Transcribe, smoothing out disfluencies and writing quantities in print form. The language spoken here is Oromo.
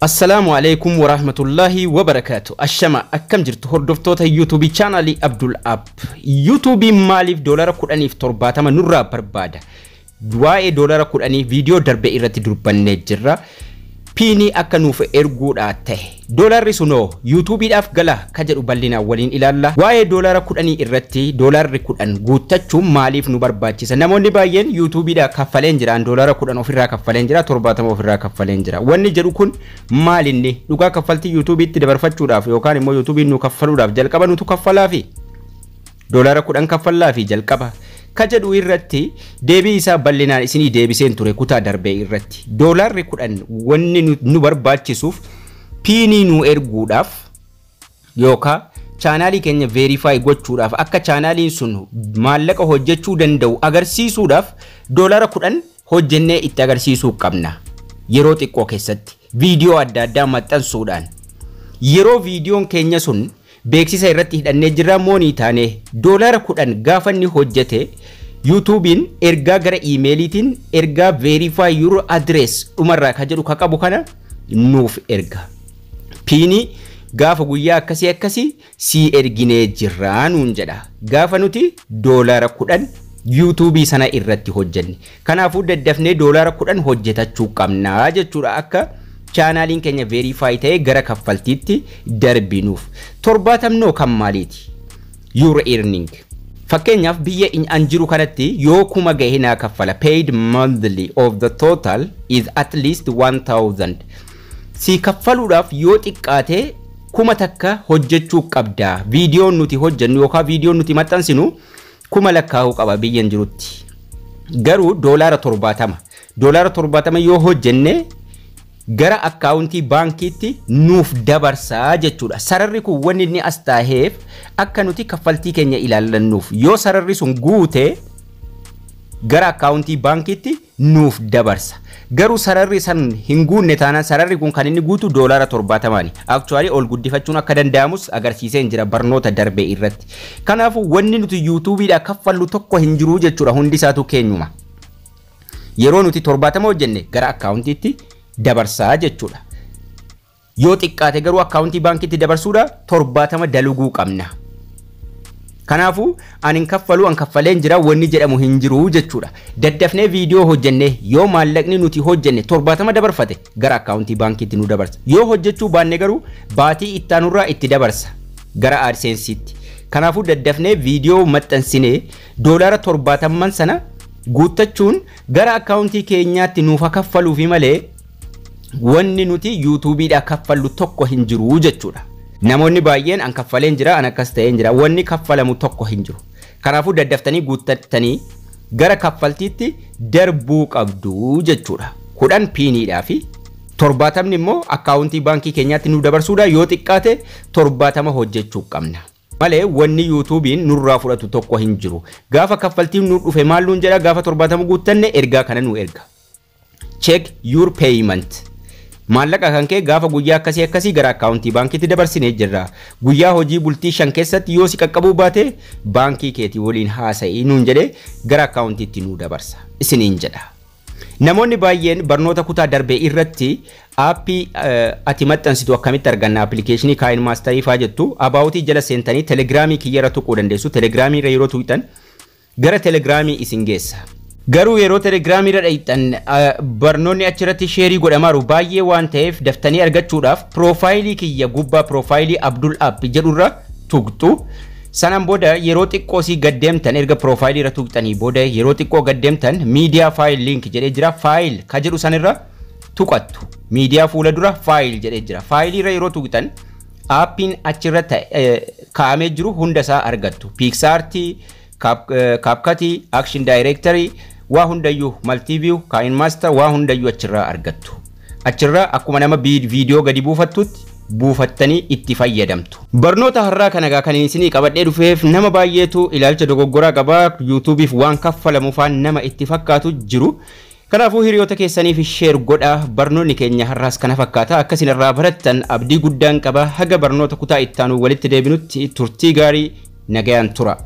Assalamu alaikum wa rahmatullahi wa barakatuh. Ashama akkam jirtu hordoftoota YouTube channel Abdul App. YouTube maalif dolara kudhaniif torbaatama nurraa barbaada. Waa'ee dolara kudhanii video darbe irratti dubbannee jirra. Pini akka nuuf erguudha ta'e. Dolarri sunoo YouTube dhaaf gala ka jedhu bal'ina waliin ilaalla. Waa'ee dolara kudhanii irratti dolarri kudhan guuttachuun maaliif nu barbaachisa? Namoonni baay'een YouTube dhaa kaffaleen jiraan dolara kudhan ofirraa kaffaleen jira, torbaatama ofirraa kaffaleen jira. Wanni jedhu kun maalinni dhugaa kaffaltii YouTube itti dabarfachuudhaaf yookaan immoo YouTube nu kaffaluudhaaf jalqaba nutu kaffalaafi dolara kudhan kaffalaafi jalqaba ka jedhu irratti deebii isaa bal'inaan isinii deebiseen ture kutaa darbee irratti dolarri kudhan wanni nu barbaachisuuf pini nu erguudhaaf yookaan chaanaalii keenya verify gochuudhaaf akka chaanaaliin sun maallaqa hojjechuu danda'u agarsiisuudhaaf dolara kudhan hojjennee itti agarsiisuu qabna. Yeroo xiqqoo keessatti viidiyoo adda addaa maxxansuudhaan yeroo viidiyoon keenya sun beeksisa irratti hidhannee jirra moonii taane dolara kudhan gaafa inni hojjete YouTubein ergaa gara emailiitiin ergaa verify your address dhumarraa ka jedhu ka qabu kana nuuf erga. Pini gaafa guyyaa akkasii si erginee jirra nuun jedha. Gaafa nuti dolara kudhan YouTube sana irratti hojjenne. Kanaafuu daddafnee dolara kudhan hojjetachuu qabna jechuudha akka chaanaaliin keenya verify ta'e gara kaffaltiitti darbinuuf. Torbaatamnoo kan maaliiti? Your earning. Fakkeenyaaf biyya an jiru kanatti yoo kuma gahe naa kaffala paid monthly of the total is at least 1000. Si kaffaluudhaaf yoo xiqqaate kuma takka hojjechuu qabda. Viidiyoon nuti hojjennu yookaan viidiyoon nuti maxxansinu kuma lakkaa'uu qaba biyyan jirutti. Garuu dolara 70. Dolara 70 yoo hojjenne gara akkaawuntii baankiitti nuuf dabarsaa jechuudha. Sararri kun wanni inni as taaheef akka nuti kaffaltii keenya ilaallannuuf yoo sararri sun guute gara akkaawuntii baankiitti nuuf dabarsa. Garuu sararri san hin guunne taanaan sararri kun kan inni guutu dolara 70. Actually ol guddifachuun akka danda'amus agarsiisee jira barnoota darbe irratti. Kanaafuu wanni nuti YouTube dhaa kaffallu tokko hin jiru jechuudha hundi isaatu keenyuma. Yeroo nuti 70 hojjenne gara akkaawuntiitti dabarsaa jechuudha. Yoo xiqqaate garuu akkaawuntii baankiitti dabarsuudha 70 daluguu qabna. Kanaafuu an kaffaleen jira wanni jedhamu hin jiru jechuudha. Daddafnee viidiyoo hojjenne yoo maallaqni nuti hojjenne 70 dabarfate gara akkaawuntii baankiitti nu dabarsa. Yoo hojjechuu baanne garuu baatii ittaanurraa itti dabarsa gara AdSense'itti. Kanaafuu daddafnee viidiyoo maxxansinee dolara 70 sana guuttachuun gara akkaawuntii keenyaatti nuuf kaffaluufi malee wanni nuti YouTube dhaa kaffallu tokko hin jiru jechuudha. Namoonni baay'een an kaffaleen jira an akkas ta'een jira wanni kaffalamu tokko hin jiru. Kanaafuu daddaftanii guuttattanii gara kaffaltiitti darbuu qabdu jechuudha. 10 piniidhaa fi 70 immoo akkaawuntii baankii keenyaatti nu dabarsuudha yoo xiqqaate 70 hojjechuu qabna. Malee wanni YouTubein nurraa fudhatu tokko hin jiru. Gaafa kaffaltiin nu dhufe maal nuun jedha gaafa 70 guuttanne ergaa kana nu erga. Check your payment. Maallaqa kan kee gaafa guyyaa akkasii gara akkaawuntii baankiitti dabarsinee jirra. Guyyaa hojii bultii 5 keessatti yoo si qaqqabuu baate baankii keetii waliin haasa'ii nuun jedhee gara akkaawuntiitti nu dabarsa. Isiniin jedha. Namoonni baay'een barnoota kutaa darbee irratti aappii ati maxxansitu akkamitti arganna appilikeeshinii Kaayin Maasterii faa jettu abaawutii jala seentanii telegiraamii kiyyara tuquu dandeessu. Telegiraamii irra yeroo tuqxan gara telegiraamii isin geessa. Garuu yeroo telegiraamii irra dhayxan barnoonni achirratti sheerii godhamaaru baay'ee waan ta'eef daftanii argachuudhaaf piroofaayilii kiyya gubbaa piroofaayilii Abdul App jedhurra tuqxu. Sanaan booda yeroo xiqqoo si gaddeemtan erga piroofaayilii irra tuqxanii booda yeroo xiqqoo gaddeemtan miidiyaa faayil link jedhee jira. Faayil ka jedhu sanirra tuqattu. Miidiyaa fuula dura faayil jedhee jira. Faayilii irra yeroo tuqxan aappiin achirra kaa'amee jiru hunda isaa argattu. Pixartii, CapCut, Action Directory waa hundayyuu Multiview, Kaayin Master waa hundayyuu achirraa argattu. Achirraa akkuma nama viidiyoo gadi buufattutti buufattanii itti fayyadamtu. Barnoota har'aa kana kan isinii qabadhee dhufeef nama baay'eetu ilaalcha dogoggoraa qaba. YouTubeif waan kaffalamu faan nama itti fakkaatu jiru. Kanaafuu hiriyoota keessaniif share godhaa. Barnoonni keenya har'aas kana fakkaata. Akkasin irraa barattan abdii guddaan qaba. Haga barnoota kutaa ittaanu walitti deebinutti turtii gaarii nagayaan tura.